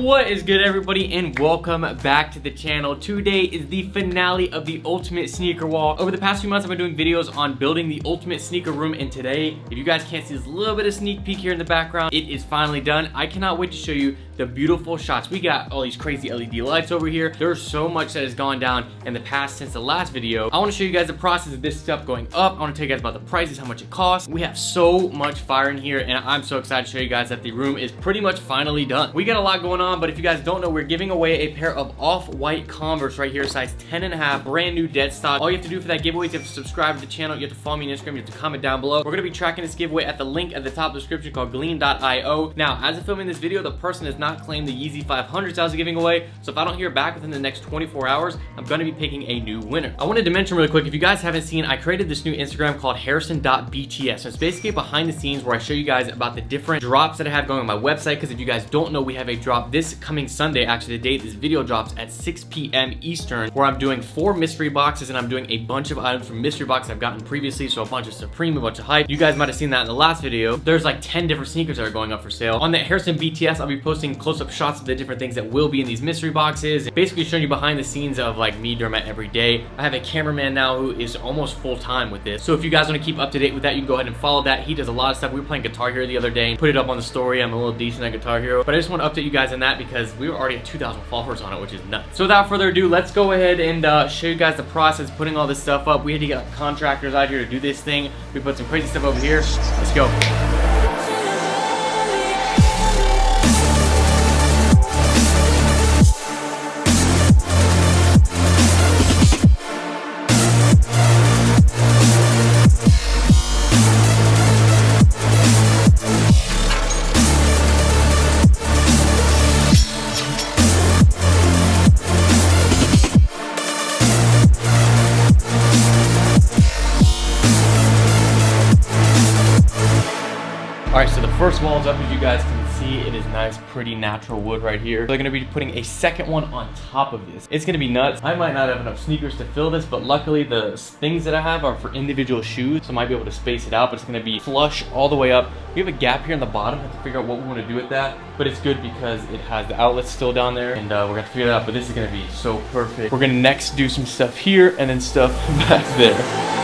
What is good, everybody, and welcome back to the channel. Today is the finale of the ultimate sneaker wall. Over the past few months, I've been doing videos on building the ultimate sneaker room, and today, if you guys can't see this little bit of sneak peek here in the background, it is finally done. I cannot wait to show you the beautiful shots. We got all these crazy LED lights over here. There's so much that has gone down in the past since the last video. I want to show you guys the process of this stuff going up. I want to tell you guys about the prices, how much it costs. We have so much fire in here, and I'm so excited to show you guys that the room is pretty much finally done. We got a lot going on, but if you guys don't know, we're giving away a pair of off-white Converse right here, size 10.5, brand new dead stock. All you have to do for that giveaway is you have to subscribe to the channel, you have to follow me on Instagram, you have to comment down below. We're gonna be tracking this giveaway at the link at the top of the description called gleam.io. Now, as of filming this video, the person has not claimed the Yeezy 500s I was giving away, so if I don't hear back within the next 24 hours, I'm gonna be picking a new winner. I wanted to mention really quick, if you guys haven't seen, I created this new Instagram called harrison.bts. So it's basically behind the scenes where I show you guys about the different drops that I have going on my website, because if you guys don't know, we have a drop this coming Sunday. Actually, the date this video drops at 6 p.m. Eastern, where I'm doing 4 mystery boxes, and I'm doing a bunch of items from mystery boxes I've gotten previously. So a bunch of Supreme, a bunch of Hype. You guys might have seen that in the last video. There's like 10 different sneakers that are going up for sale. On the Harrison BTS, I'll be posting close-up shots of the different things that will be in these mystery boxes, basically showing you behind the scenes of like me during my everyday. I have a cameraman now who is almost full-time with this. So if you guys want to keep up to date with that, you can go ahead and follow that. He does a lot of stuff. We were playing Guitar Hero the other day, put it up on the story. I'm a little decent at Guitar Hero, but I just want to update you guys on that because we were already at 2,000 followers on it, which is nuts. So without further ado, let's go ahead and show you guys the process putting all this stuff up. We had to get contractors out here to do this thing. We put some crazy stuff over here. Let's go. Alright, so the first wall is up. As you guys can see, it is nice, pretty natural wood right here. They're gonna be putting a second one on top of this. It's gonna be nuts. I might not have enough sneakers to fill this, but luckily the things that I have are for individual shoes, so I might be able to space it out, but it's gonna be flush all the way up. We have a gap here in the bottom. I have to figure out what we want to do with that, but it's good because it has the outlets still down there, and we're gonna figure it out, but this is gonna be so perfect. We're gonna next do some stuff here and then stuff back there.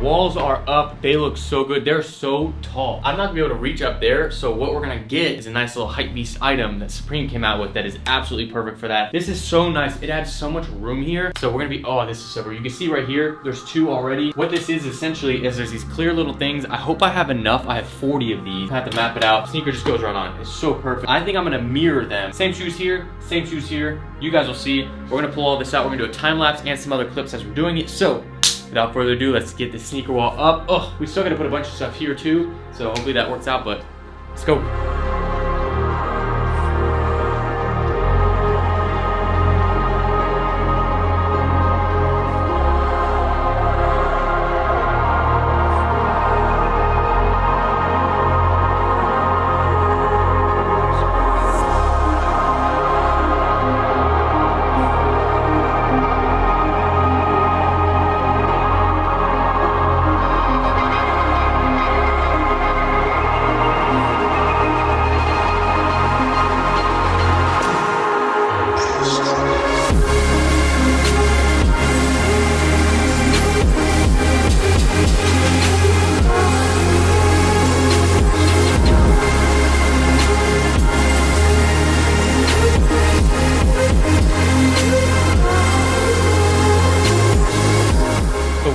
Walls are up. They look so good. They're so tall. I'm not gonna be able to reach up there, so what we're gonna get is a nice little hypebeast item that Supreme came out with that is absolutely perfect for that. This is so nice. It adds so much room here. So we're gonna be, oh, this is so great. You can see right here, there's 2 already. What this is essentially is there's these clear little things. I hope I have enough. I have 40 of these. I have to map it out. Sneaker just goes right on. It's so perfect. I think I'm gonna mirror them. Same shoes here, same shoes here. You guys will see. We're gonna pull all this out. We're gonna do a time lapse and some other clips as we're doing it. So without further ado, let's get the sneaker wall up. Oh, we still gotta put a bunch of stuff here too, so hopefully that works out, but let's go.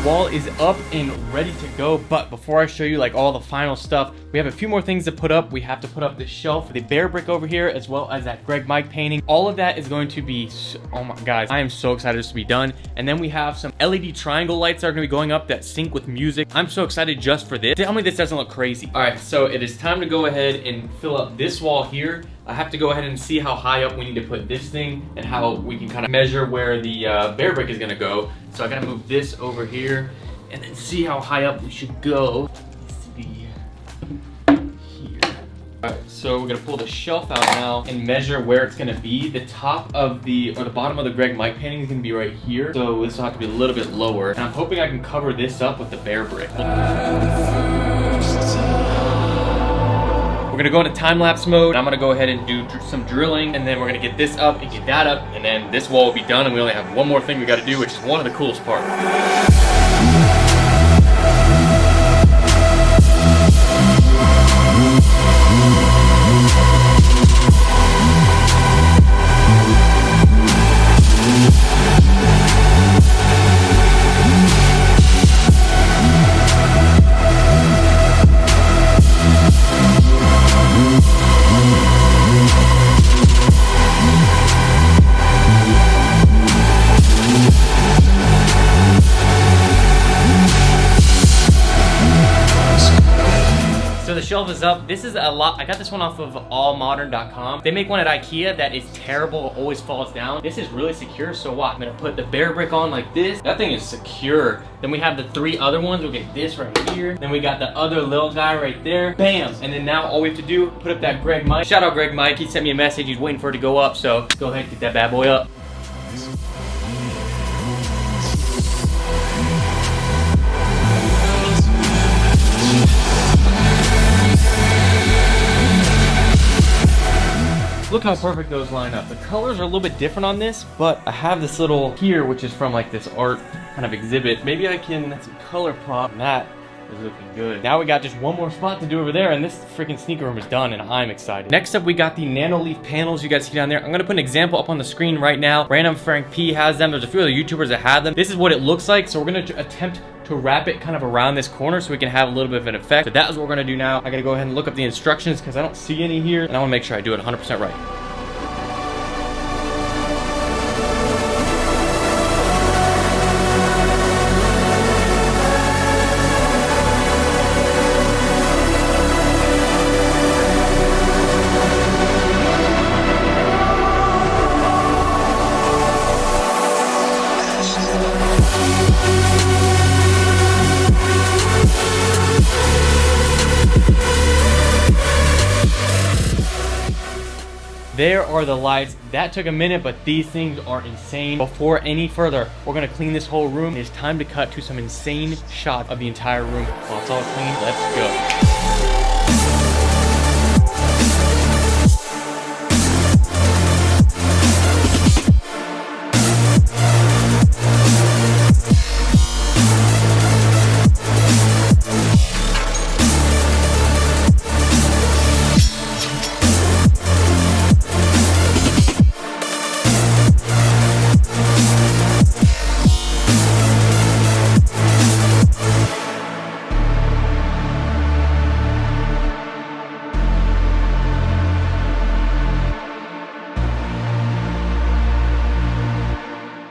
Wall is up and ready to go, but before I show you like all the final stuff, we have a few more things to put up. We have to put up this shelf, the bear brick over here, as well as that Greg Mike painting. All of that is going to be, oh my guys, I am so excited this to be done. And then we have some LED triangle lights that are gonna be going up that sync with music. I'm so excited just for this. Tell me this doesn't look crazy. All right, so it is time to go ahead and fill up this wall here. I have to go ahead and see how high up we need to put this thing and how we can kind of measure where the bear brick is gonna go. So I gotta move this over here and then see how high up we should go. Alright, so we're gonna pull the shelf out now and measure where it's gonna be. The top of the, or the bottom of the Greg Mike painting is gonna be right here. So this will have to be a little bit lower. And I'm hoping I can cover this up with the bear brick. We're gonna go into time-lapse mode. I'm gonna go ahead and do some drilling, and then we're gonna get this up and get that up, and then this wall will be done, and we only have one more thing we gotta do, which is one of the coolest parts. So the shelf is up. This is a lot. I got this one off of allmodern.com. They make one at IKEA that is terrible, always falls down. This is really secure, so what? I'm gonna put the bear brick on like this. That thing is secure. Then we have the 3 other ones. We'll get this right here. Then we got the other little guy right there. Bam! And then now all we have to do, put up that Greg Mike. Shout out Greg Mike. He sent me a message. He's waiting for it to go up. So let's go ahead and get that bad boy up. Look how perfect those line up. The colors are a little bit different on this, but I have this little here, which is from like this art kind of exhibit. Maybe I can some color prop. That is looking good. Now we got just one more spot to do over there, and this freaking sneaker room is done, and I'm excited. Next up, we got the nano leaf panels you guys see down there. I'm gonna put an example up on the screen right now. Random Frank P has them. There's a few other YouTubers that have them. This is what it looks like, so we're gonna attempt to wrap it kind of around this corner so we can have a little bit of an effect. So that is what we're gonna do now. I gotta go ahead and look up the instructions because I don't see any here, and I wanna make sure I do it 100% right. There are the lights. That took a minute, but these things are insane. Before any further, we're gonna clean this whole room. It's time to cut to some insane shots of the entire room. While it's all clean, let's go.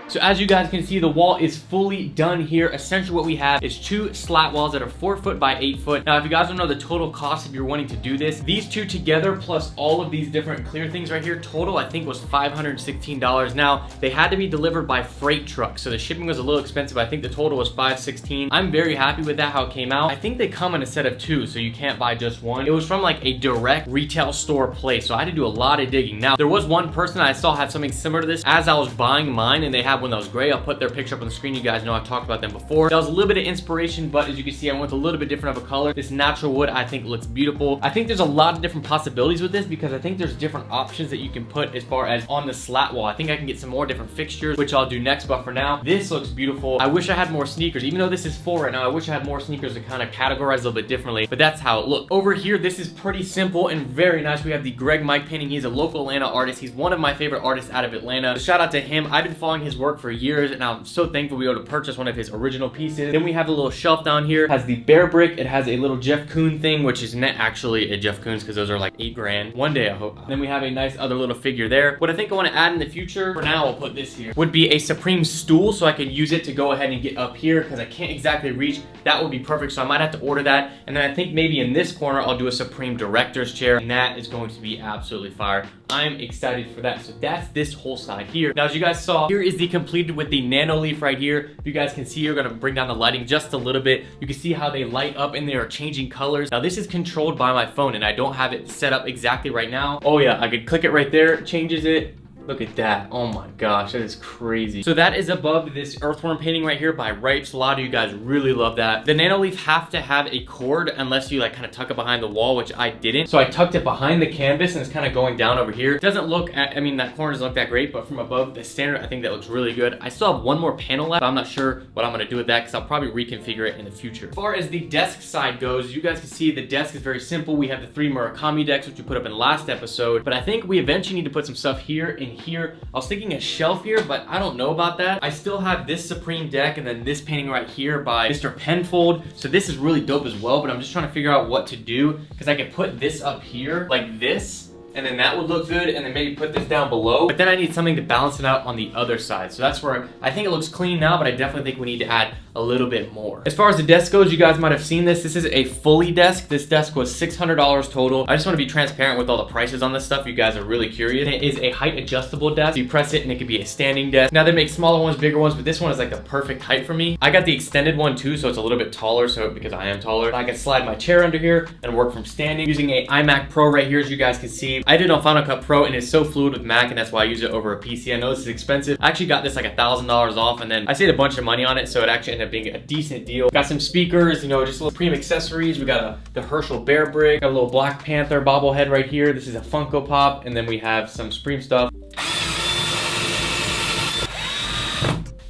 So as you guys can see, the wall is fully done here. Essentially what we have is 2 slat walls that are 4 foot by 8 foot. Now, if you guys don't know the total cost if you're wanting to do this, these 2 together plus all of these different clear things right here, total I think was $516. Now, they had to be delivered by freight truck, so the shipping was a little expensive. I think the total was $516. I'm very happy with that, how it came out. I think they come in a set of 2, so you can't buy just one. It was from like a direct retail store place, so I had to do a lot of digging. Now, there was one person I saw had something similar to this as I was buying mine, and they had one that was gray. I'll put their picture up on the screen. You guys know I've talked about them before. That was a little bit of inspiration, but as you can see, I went a little bit different of a color. This natural wood I think looks beautiful. I think there's a lot of different possibilities with this because I think there's different options that you can put as far as on the slat wall. I think I can get some more different fixtures, which I'll do next, but for now, this looks beautiful. I wish I had more sneakers. Even though this is full right now, I wish I had more sneakers to kind of categorize a little bit differently, but that's how it looks. Over here, this is pretty simple and very nice. We have the Greg Mike painting. He's a local Atlanta artist. He's one of my favorite artists out of Atlanta. So shout out to him. I've been following his work work for years, and I'm so thankful to be able to purchase one of his original pieces. Then we have the little shelf down here. It has the bear brick. It has a little Jeff Koons thing, which is not actually a Jeff Koons because those are like 8 grand. One day I hope. Then we have a nice other little figure there. What I think I want to add in the future, for now I'll put this here, would be a Supreme stool so I could use it to go ahead and get up here because I can't exactly reach. That would be perfect, so I might have to order that. And then I think maybe in this corner I'll do a Supreme director's chair, and that is going to be absolutely fire. I'm excited for that. So that's this whole side here. Now, as you guys saw, here is the completed with the nano leaf right here. If you guys can see, you're gonna bring down the lighting just a little bit. You can see how they light up and they are changing colors. Now, this is controlled by my phone and I don't have it set up exactly right now. Oh yeah, I could click it right there, it changes it. Look at that. Oh my gosh, that is crazy. So that is above this earthworm painting right here by Ripes. A lot of you guys really love that. The nano leaf have to have a cord unless you like kind of tuck it behind the wall, which I didn't. So I tucked it behind the canvas and it's kind of going down over here. It doesn't look, I mean, that corner doesn't look that great, but from above the standard, I think that looks really good. I still have one more panel left, but I'm not sure what I'm gonna do with that because I'll probably reconfigure it in the future. As far as the desk side goes, you guys can see the desk is very simple. We have the 3 Murakami decks, which we put up in the last episode, but I think we eventually need to put some stuff here and here. I was thinking a shelf here, but I don't know about that. I still have this Supreme deck and then this painting right here by Mr. Penfold. So this is really dope as well, but I'm just trying to figure out what to do because I could put this up here like this, and then that would look good, and then maybe put this down below. But then I need something to balance it out on the other side. So that's where I think it looks clean now, but I definitely think we need to add a little bit more. As far as the desk goes, you guys might have seen this. This is a fully desk. This desk was $600 total. I just want to be transparent with all the prices on this stuff. You guys are really curious. It is a height adjustable desk. So you press it and it could be a standing desk. Now they make smaller ones, bigger ones, but this one is like the perfect height for me. I got the extended one too, so it's a little bit taller, so because I am taller. I can slide my chair under here and work from standing using a iMac Pro right here, as you guys can see. I did on Final Cut Pro and it's so fluid with Mac, and that's why I use it over a PC. I know this is expensive. I actually got this like $1,000 off, and then I saved a bunch of money on it, so it actually ended up being a decent deal. Got some speakers, you know, just little premium accessories. We got the Herschel Bear Brick, got a little Black Panther bobblehead right here. This is a Funko Pop, and then we have some Supreme stuff.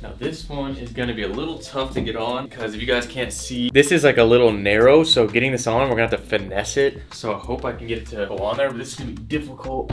Now this one is gonna be a little tough to get on because if you guys can't see, this is like a little narrow, so getting this on, we're gonna have to finesse it. So I hope I can get it to go on there, but this is gonna be difficult.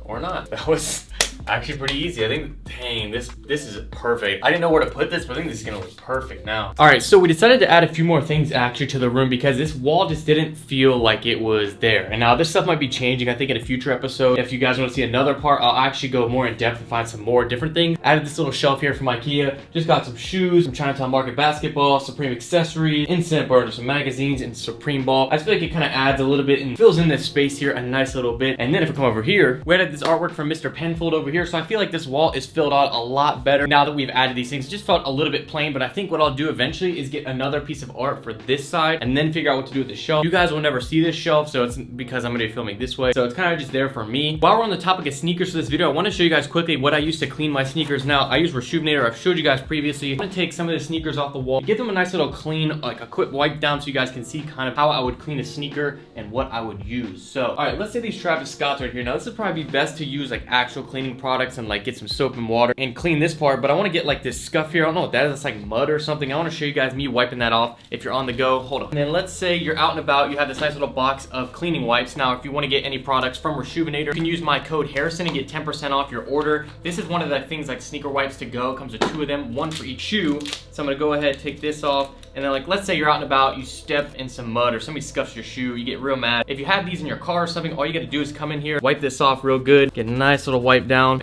Or not. That was actually pretty easy. I think, dang, this is perfect. I didn't know where to put this, but I think this is gonna look perfect now. All right, so we decided to add a few more things actually to the room because this wall just didn't feel like it was there. And now this stuff might be changing, I think, in a future episode. If you guys wanna see another part, I'll actually go more in depth and find some more different things. Added this little shelf here from IKEA. Just got some shoes, some Chinatown Market basketball, Supreme accessories, incense burners, some magazines, and Supreme ball. I just feel like it kind of adds a little bit and fills in this space here a nice little bit. And then if we come over here, we added this artwork from Mr. Penfold over here. So I feel like this wall is filled out a lot better now that we've added these things. It just felt a little bit plain, but I think what I'll do eventually is get another piece of art for this side and then figure out what to do with the shelf. You guys will never see this shelf, so it's because I'm gonna be filming this way. So it's kind of just there for me. While we're on the topic of sneakers for this video, I want to show you guys quickly what I use to clean my sneakers. Now, I use Rejuvenator. I've showed you guys previously. I'm gonna take some of the sneakers off the wall, give them a nice little clean, like a quick wipe down so you guys can see kind of how I would clean a sneaker and what I would use. So, all right, let's say these Travis Scotts right here. Now, this would probably be best to use like actual cleaning products and like get some soap and water and clean this part, but I want to get like this scuff here. I don't know what that is. It's like mud or something. I want to show you guys me wiping that off if you're on the go. Hold on. And then let's say you're out and about. You have this nice little box of cleaning wipes. Now, if you want to get any products from Rejuvenator, you can use my code Harrison and get 10% off your order. This is one of the things like sneaker wipes to go. It comes with 2 of them, 1 for each shoe. So I'm going to go ahead, take this off. And then like, let's say you're out and about, you step in some mud or somebody scuffs your shoe, you get real mad. If you have these in your car or something, all you got to do is come in here, wipe this off real good, get a nice little wipe down.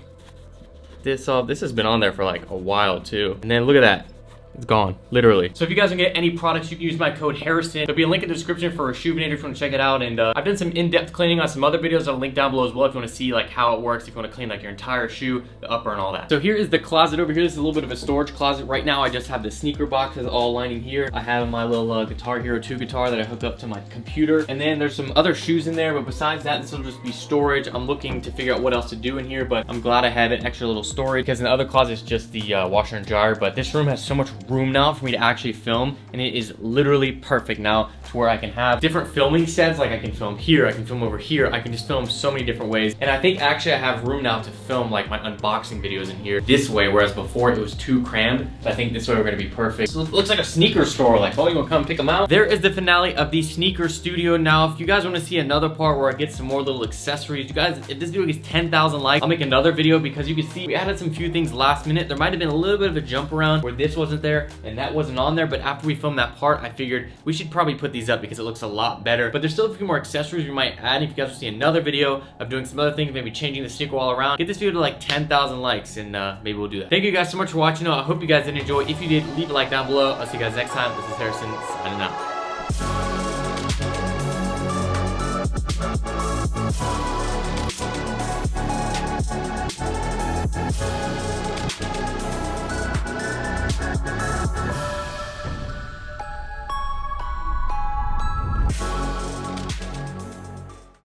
This off. This has been on there for like a while too. And then look at that. It's gone, literally. So if you guys want to get any products, you can use my code Harrison. There'll be a link in the description for Rejuvenator if you want to check it out. And I've done some in-depth cleaning on some other videos. I'll link down below as well if you want to see like how it works, if you want to clean like your entire shoe, the upper and all that. So here is the closet over here. This is a little bit of a storage closet. Right now, I just have the sneaker boxes all lining here. I have my little Guitar Hero 2 guitar that I hooked up to my computer. And then there's some other shoes in there, but besides that, this will just be storage. I'm looking to figure out what else to do in here, but I'm glad I have an extra little storage because in the other closet, it's just the washer and dryer. But this room has so much room now for me to actually film, and it is literally perfect now to where I can have different filming sets. Like I can film here, I can film over here, I can just film so many different ways. And I think actually I have room now to film like my unboxing videos in here this way, whereas before it was too crammed. But I think this way we're gonna be perfect. So it looks like a sneaker store. Like, oh, you wanna come pick them out? There is the finale of the sneaker studio. Now, if you guys wanna see another part where I get some more little accessories, you guys, if this video gets 10,000 likes, I'll make another video, because you can see we added some few things last minute. There might have been a little bit of a jump around where this wasn't there and that wasn't on there, but after we filmed that part, I figured we should probably put these up because it looks a lot better. But there's still a few more accessories we might add. If you guys will see another video of doing some other things, maybe changing the sneaker wall around, get this video to like 10,000 likes, and maybe we'll do that. Thank you guys so much for watching. I hope you guys did enjoy. If you did, leave a like down below. I'll see you guys next time. This is Harrison signing out.